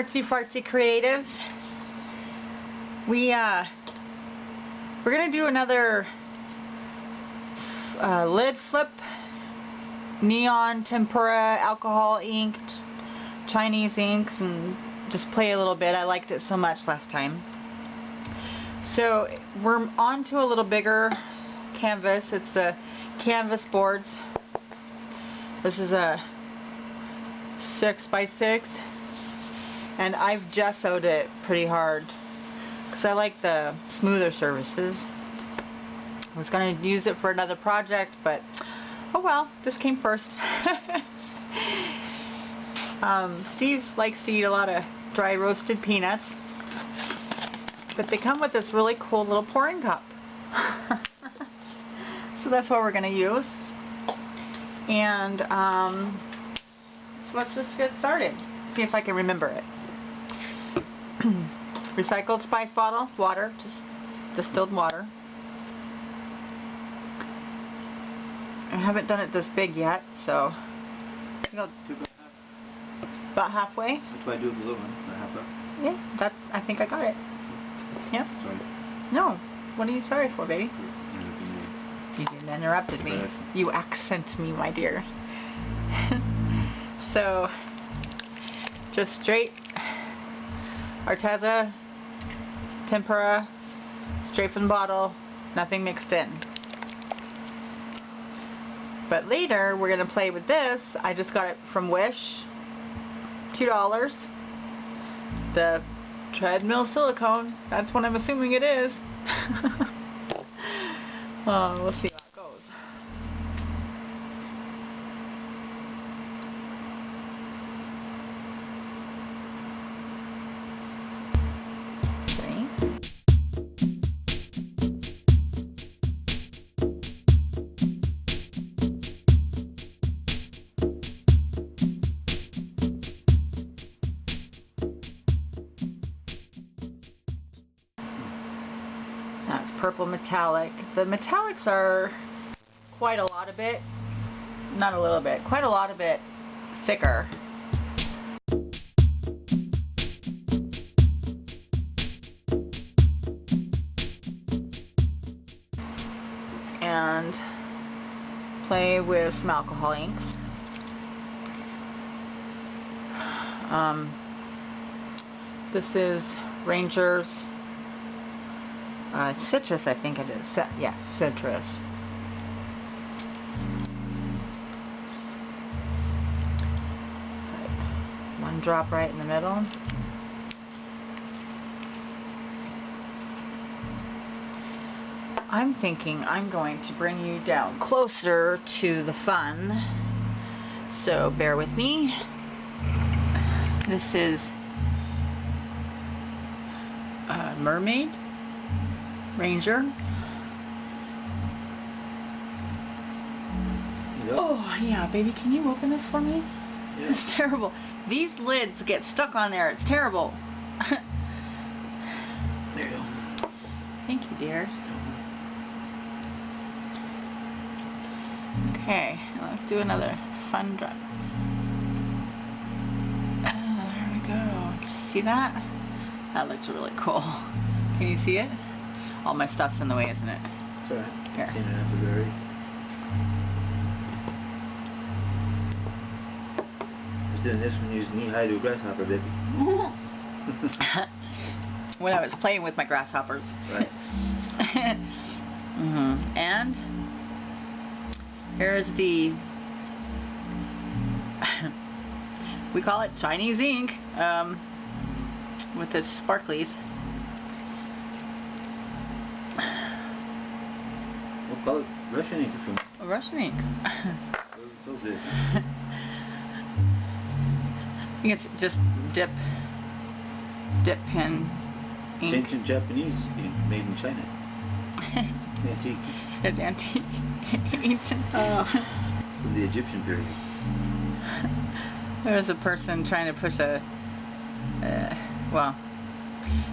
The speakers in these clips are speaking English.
artsy fartsy creatives. We're gonna do another lid flip, neon tempera alcohol inked Chinese inks, and just play a little bit. I liked it so much last time. So we're on to a little bigger canvas. It's the canvas boards. This is a 6x6, and I've gessoed it pretty hard because I like the smoother surfaces. I was going to use it for another project, but oh well, this came first. Steve likes to eat a lot of dry roasted peanuts, but they come with this really cool little pouring cup. So that's what we're going to use. And so let's just get started. See if I can remember it. Recycled spice bottle, water, just distilled water. I haven't done it this big yet, so I think I'll about halfway. That's what I do with the little one, about halfway. Yeah, I think I got it. Yep. Sorry. No. What are you sorry for, baby? You didn't interrupted me. You accent me, my dear. So, just straight Arteza, Tempera, straight from the bottle, nothing mixed in. But later, we're going to play with this. I just got it from Wish, $2. The treadmill silicone, that's what I'm assuming it is. We'll see how it goes. Okay. That's purple metallic. The metallics are quite a lot of it, not a little bit, quite a lot of it thicker. And play with some alcohol inks. This is Ranger's citrus, I think it is. Yeah, citrus. One drop right in the middle. I'm thinking I'm going to bring you down closer to the fun, so bear with me. This is Mermaid Ranger. Yep. Oh yeah, baby, can you open this for me? Yeah. It's terrible. These lids get stuck on there. It's terrible. There you go. Thank you, dear. Okay, let's do another fun drop. There we go. See that? That looks really cool. Can you see it? All my stuff's in the way, isn't it? It's alright. Here. Seen it after very. I was doing this when you was knee-high to a grasshopper, baby. When I was playing with my grasshoppers. Right. And here's the we call it Chinese ink, with the sparklies. What color? Russian ink from? A Russian ink. So good. I think it's just dip pen ink. Ancient Japanese ink made in China. Antique. It's antique. Ancient. From the Egyptian period. There was a person trying to push a well,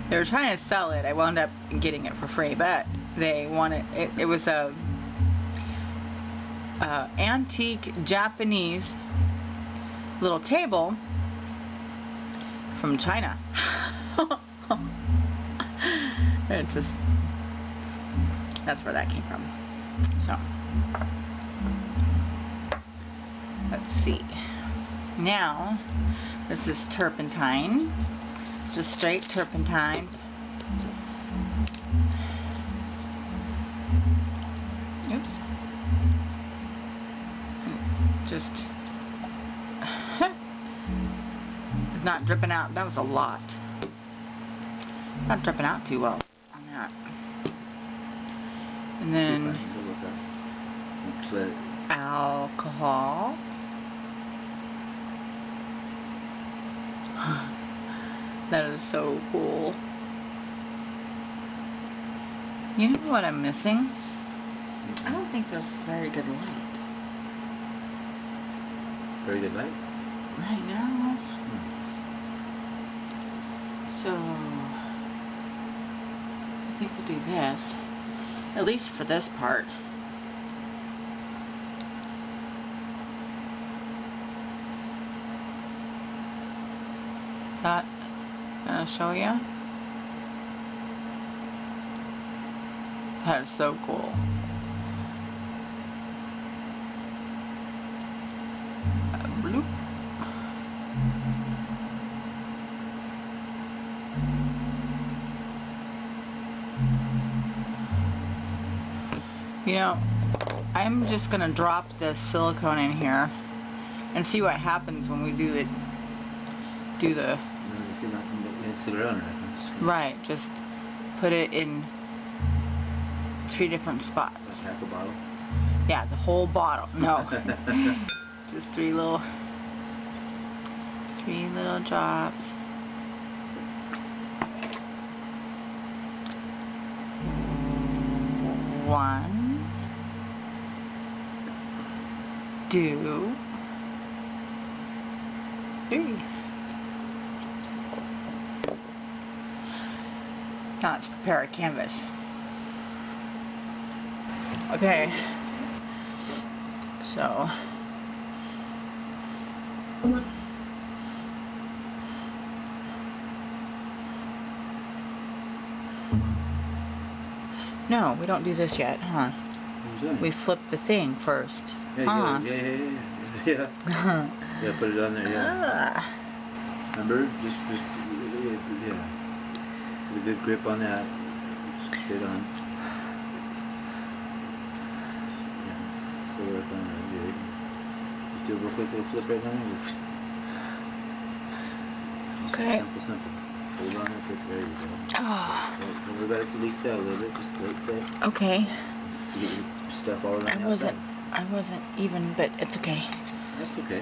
they were trying to sell it. I wound up getting it for free, but they wanted it was a antique Japanese little table from China. It's just, that's where that came from. So, let's see. Now, this is turpentine, just straight turpentine. Oops. Just, it's not dripping out. That was a lot. Not dripping out too well on that. And then alcohol. That is so cool. You know what I'm missing? I don't think there's very good light. Very good light? Right now. So, I think we'll do this. At least for this part. Is that gonna show you? That is so cool. Bloop. You know, I'm just gonna drop this silicone in here and see what happens when we do the right, just put it in 3 different spots. That's half a bottle? Yeah, the whole bottle. No. Just 3 little drops. One, 2, 3. Now let's prepare a canvas. Okay. So no, we don't do this yet, huh? We flip the thing first. Yeah, yeah. Yeah, put it on there, yeah. Remember? Just yeah. Put a good grip on that. Straight on. Yeah. So work on that, good. Just do a real quick little flip right on there. Okay. Simple. Hold on with it. There you go. Oh. Don't worry about it leaked out a little bit. Just let it set. Okay. You get your stuff all around the outside. I wasn't even, but it's okay. That's okay.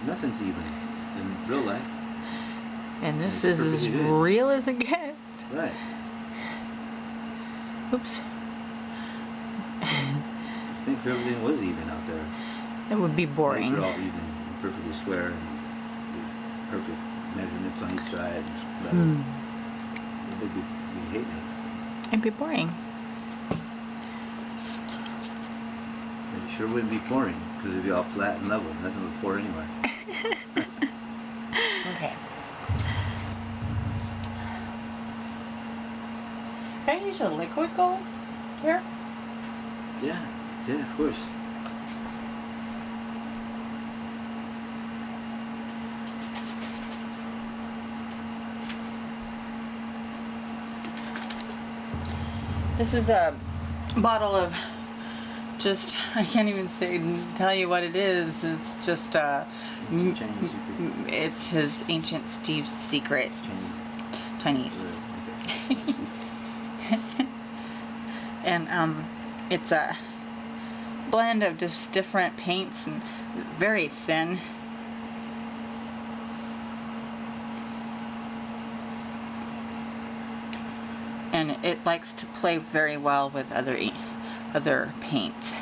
Nothing's even in real life. And this is as real as it gets. Right. Oops. I think if everything was even out there, It would be boring. they're all even, perfectly square, and perfect measurements on each side. They'd be hating it. It'd be boring. It sure wouldn't be pouring, because it'd be all flat and level. Nothing would pour anyway. Okay. Can I use a liquid gold here? Yeah, of course. This is a bottle of just, I can't even tell you what it is. It's just it's his Ancient Steve's Secret. Chinese. And it's a blend of just different paints and very thin. And it likes to play very well with other paints.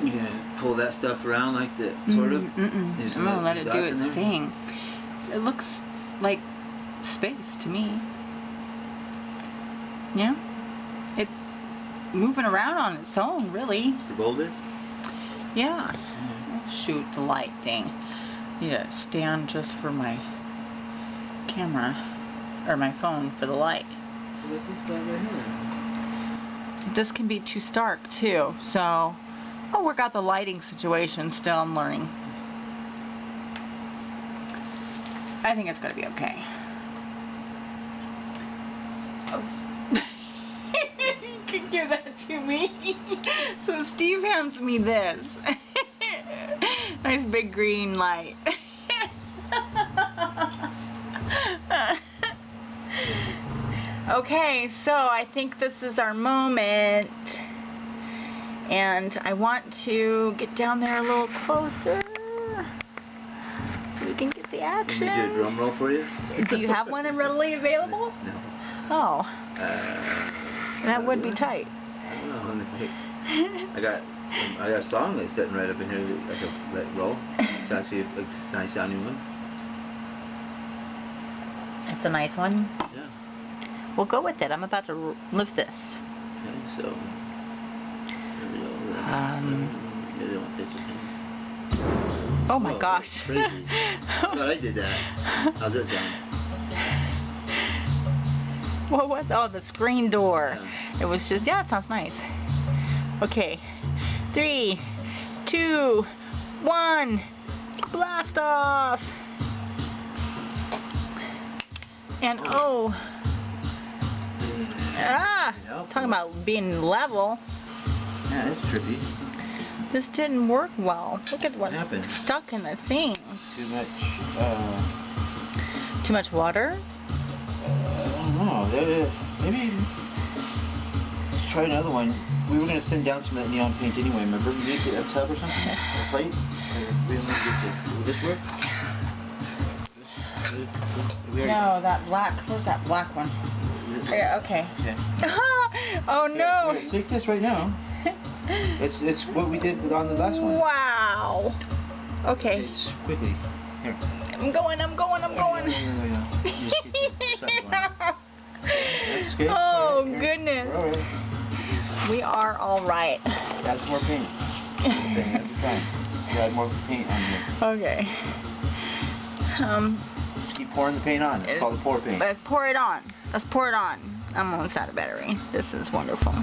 You gonna pull that stuff around like that, sort of? I'm gonna let it do its thing. It looks like space to me. Yeah? moving around on its own, really. The gold is? Yeah. Oh, shoot, the light thing. Need a stand just for my camera, or my phone for the light. Well, that's this light right here. This can be too stark too, so I'll work out the lighting situation still. I'm learning. I think it's going to be okay. Oh. You can give that to me. So Steve hands me this. Nice big green light. Okay, so I think this is our moment. And I want to get down there a little closer so we can get the action. Let me do a drum roll for you. Do you have one readily available? No. Oh. That would be tight. I don't know. I got a song that's sitting right up in here that I could let roll. It's actually a nice sounding one. It's a nice one. Yeah. We'll go with it. I'm about to lift this. Okay, so there we go. Oh my gosh. Crazy. I thought I did that. How's that sound? What was? Oh, the screen door. Yeah. It was just, yeah, it sounds nice. Okay. 3, 2, 1. Blast off. And oh. Ah. Talking about being level. Yeah, that's trippy. This didn't work well. Look at what's happened? stuck in the thing. Too much. Too much water? I don't know. Maybe. Let's try another one. We were going to thin down some of that neon paint anyway. Remember? We made a tub or something? A plate? We didn't get to. Will this work? No, that black. Where's that black one? Yeah, okay. Yeah. Oh no! Here, take this right now. It's what we did on the last one. Wow. Okay. It's quickly. Here. I'm going. Yeah. Just get the second one. That's good. Oh Here. goodness. All right. We are all right. Add some more paint. That's the time. Add more paint on here. Okay. Just keep pouring the paint on. It's called the pour paint. Let's pour it on. Let's pour it on. I'm almost out of battery. This is wonderful.